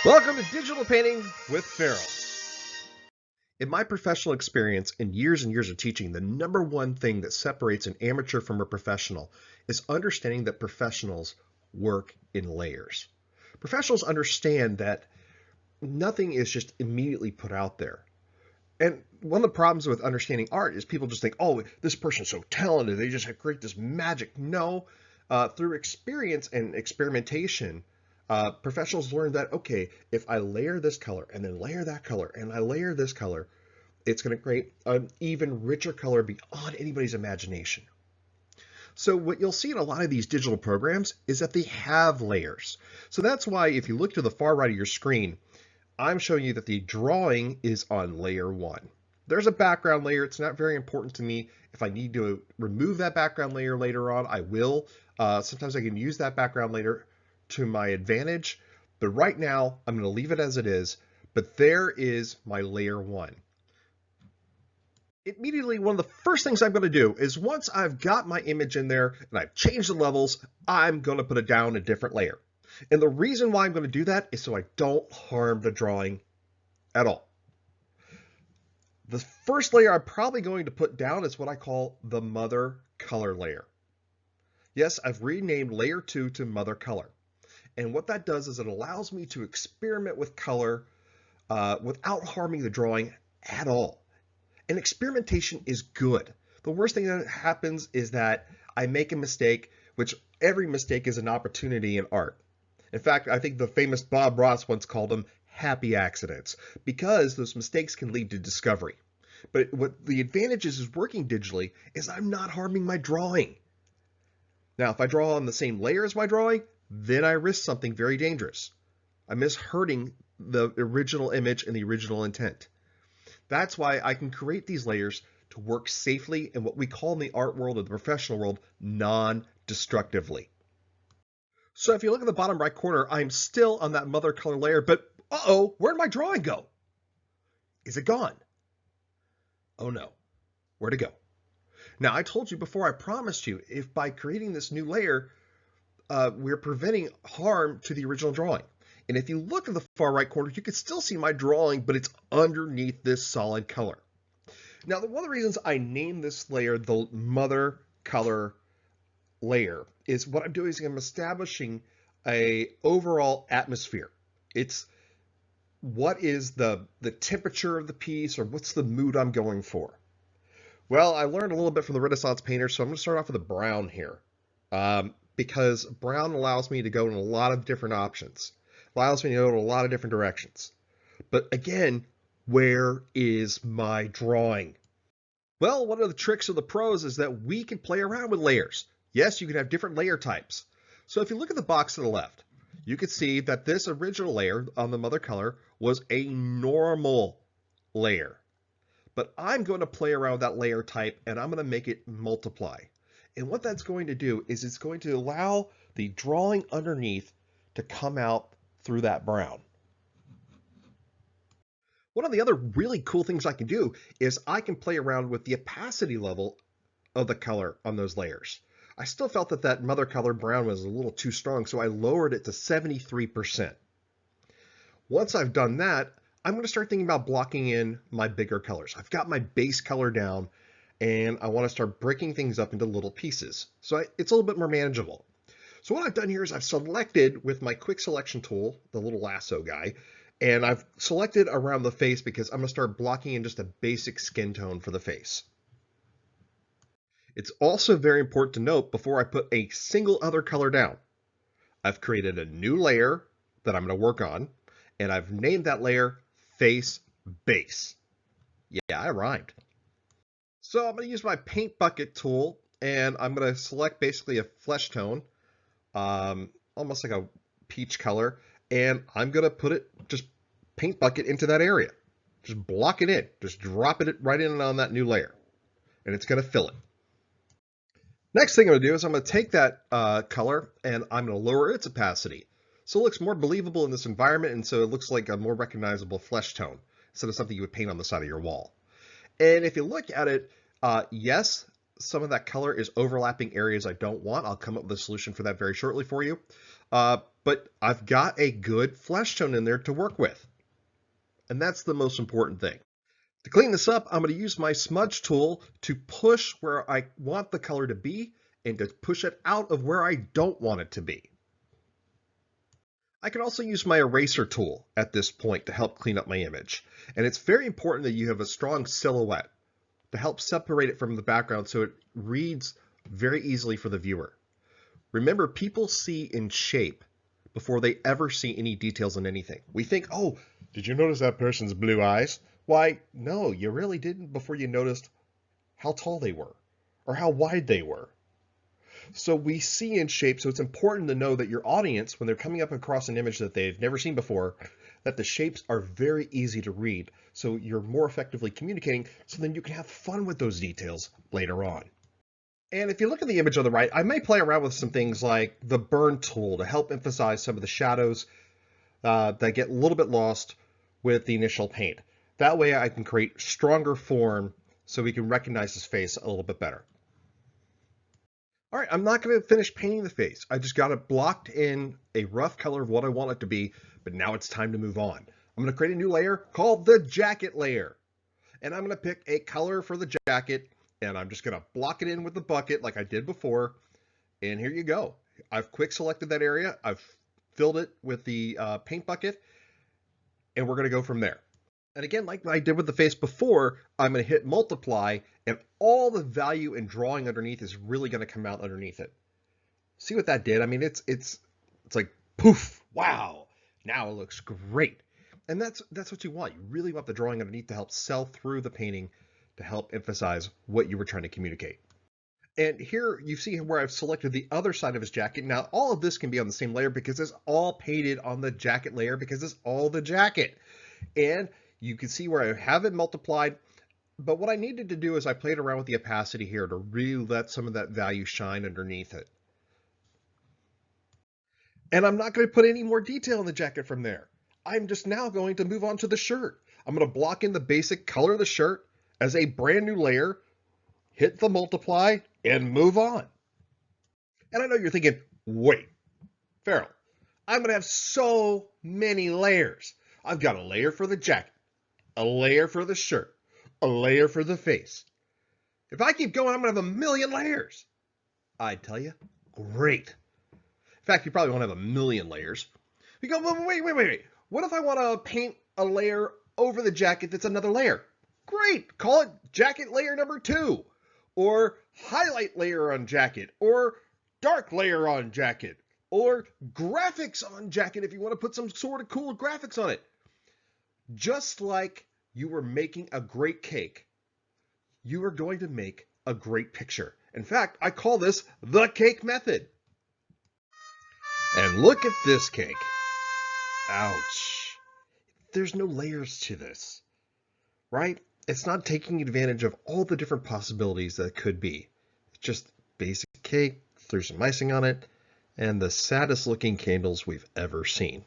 Welcome to Digital Painting with Farrell. In my professional experience and years of teaching, the number one thing that separates an amateur from a professional is understanding that professionals work in layers. Professionals understand that nothing is just immediately put out there. And one of the problems with understanding art is people just think, oh, this person's so talented, they just create this magic. No, through experience and experimentation, professionals learn that, okay, if I layer this color and then layer that color and I layer this color, it's going to create an even richer color beyond anybody's imagination. So what you'll see in a lot of these digital programs is that they have layers. So that's why if you look to the far right of your screen, I'm showing you that the drawing is on layer 1. There's a background layer. It's not very important to me. If I need to remove that background layer later on, I will. Sometimes I can use that background layer to my advantage, but right now I'm going to leave it as it is. But there is my layer 1. Immediately, one of the first things I'm going to do is once I've got my image in there and I've changed the levels, I'm going to put it down a different layer. And the reason why I'm going to do that is so I don't harm the drawing at all. The first layer I'm probably going to put down is what I call the mother color layer. Yes, I've renamed layer 2 to mother color. And what that does is it allows me to experiment with color without harming the drawing at all. And experimentation is good. The worst thing that happens is that I make a mistake, which every mistake is an opportunity in art. In fact, I think the famous Bob Ross once called them happy accidents, because those mistakes can lead to discovery. But what the advantage is working digitally is I'm not harming my drawing. Now, if I draw on the same layer as my drawing, then I risk something very dangerous. I miss hurting the original image and the original intent. That's why I can create these layers to work safely in what we call in the art world or the professional world non-destructively. So if you look at the bottom right corner, I'm still on that mother color layer, but uh-oh, where'd my drawing go? Is it gone? Oh no, where'd it go? Now I told you before, I promised you, if by creating this new layer, we're preventing harm to the original drawing. And if you look at the far right corner, you can still see my drawing, but it's underneath this solid color. Now, one of the reasons I named this layer the mother color layer is what I'm doing is I'm establishing a overall atmosphere. It's what is the temperature of the piece, or what's the mood I'm going for. Well, I learned a little bit from the Renaissance painters, so I'm going to start off with a brown here. Because brown allows me to go in a lot of different options. Allows me to go in a lot of different directions. But again, where is my drawing? Well, one of the tricks of the pros is that we can play around with layers. Yes, you can have different layer types. So if you look at the box to the left, you can see that this original layer on the mother color was a normal layer. But I'm going to play around with that layer type and I'm going to make it multiply. And what that's going to do is it's going to allow the drawing underneath to come out through that brown. One of the other really cool things I can do is I can play around with the opacity level of the color on those layers. I still felt that that mother color brown was a little too strong, so I lowered it to 73%. Once I've done that, I'm going to start thinking about blocking in my bigger colors. I've got my base color down, and I want to start breaking things up into little pieces. So it's a little bit more manageable. So what I've done here is I've selected with my quick selection tool, the little lasso guy, and I've selected around the face because I'm going to start blocking in just a basic skin tone for the face. It's also very important to note before I put a single other color down, I've created a new layer that I'm going to work on, and I've named that layer Face Base. Yeah, I rhymed. So I'm going to use my paint bucket tool, and I'm going to select basically a flesh tone, almost like a peach color, and I'm going to put it, just paint bucket into that area. Just block it in. Just drop it right in on that new layer, and it's going to fill it. Next thing I'm going to do is I'm going to take that color, and I'm going to lower its opacity. So it looks more believable in this environment, and so it looks like a more recognizable flesh tone instead of something you would paint on the side of your wall. And if you look at it, yes, some of that color is overlapping areas I don't want. I'll come up with a solution for that very shortly for you. but I've got a good flesh tone in there to work with. And that's the most important thing. To clean this up, I'm going to use my smudge tool to push where I want the color to be and to push it out of where I don't want it to be. I can also use my eraser tool at this point to help clean up my image. And it's very important that you have a strong silhouette to help separate it from the background so it reads very easily for the viewer. Remember, people see in shape before they ever see any details in anything. We think, oh, did you notice that person's blue eyes? Why, no, you really didn't before you noticed how tall they were or how wide they were. So we see in shape, so it's important to know that your audience, when they're coming up across an image that they've never seen before, that the shapes are very easy to read. So you're more effectively communicating, so then you can have fun with those details later on. And if you look at the image on the right, I may play around with some things like the burn tool to help emphasize some of the shadows that get a little bit lost with the initial paint. That way I can create stronger form so we can recognize his face a little bit better. All right, I'm not going to finish painting the face. I just got it blocked in a rough color of what I want it to be, but now it's time to move on. I'm going to create a new layer called the jacket layer. And I'm going to pick a color for the jacket, and I'm just going to block it in with the bucket like I did before. And here you go. I've quick selected that area. I've filled it with the paint bucket, and we're going to go from there. And again, like I did with the face before, I'm going to hit multiply, and all the value and drawing underneath is really going to come out underneath it. See what that did? I mean, it's like poof, wow, now it looks great. And that's what you want. You really want the drawing underneath to help sell through the painting, to help emphasize what you were trying to communicate. And here you see where I've selected the other side of his jacket. Now, all of this can be on the same layer because it's all painted on the jacket layer because it's all the jacket. And you can see where I have it multiplied, but what I needed to do is I played around with the opacity here to really let some of that value shine underneath it. And I'm not going to put any more detail in the jacket from there. I'm just now going to move on to the shirt. I'm going to block in the basic color of the shirt as a brand new layer, hit the multiply, and move on. And I know you're thinking, wait, Farrell, I'm going to have so many layers. I've got a layer for the jacket, a layer for the shirt, a layer for the face. If I keep going, I'm going to have a million layers. I tell you, great. In fact, you probably won't have a million layers. You go, well, wait. What if I want to paint a layer over the jacket that's another layer? Great, call it jacket layer number 2, or highlight layer on jacket, or dark layer on jacket, or graphics on jacket if you want to put some sort of cool graphics on it. Just like you were making a great cake, you are going to make a great picture. In fact, I call this the cake method. And look at this cake. Ouch. There's no layers to this, right? It's not taking advantage of all the different possibilities that could be. It's just basic cake, threw some icing on it, and the saddest looking candles we've ever seen.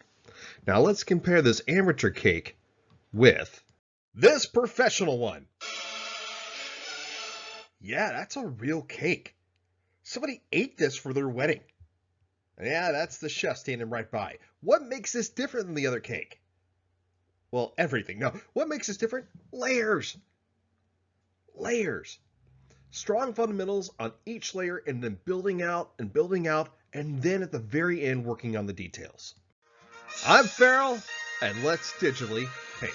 Now let's compare this amateur cake with this professional one. Yeah, that's a real cake. Somebody ate this for their wedding. Yeah, that's the chef standing right by. What makes this different than the other cake? Well, everything. No, what makes this different? Layers. Layers. Strong fundamentals on each layer and then building out, and then at the very end working on the details. I'm Farrell, and let's digitally paint.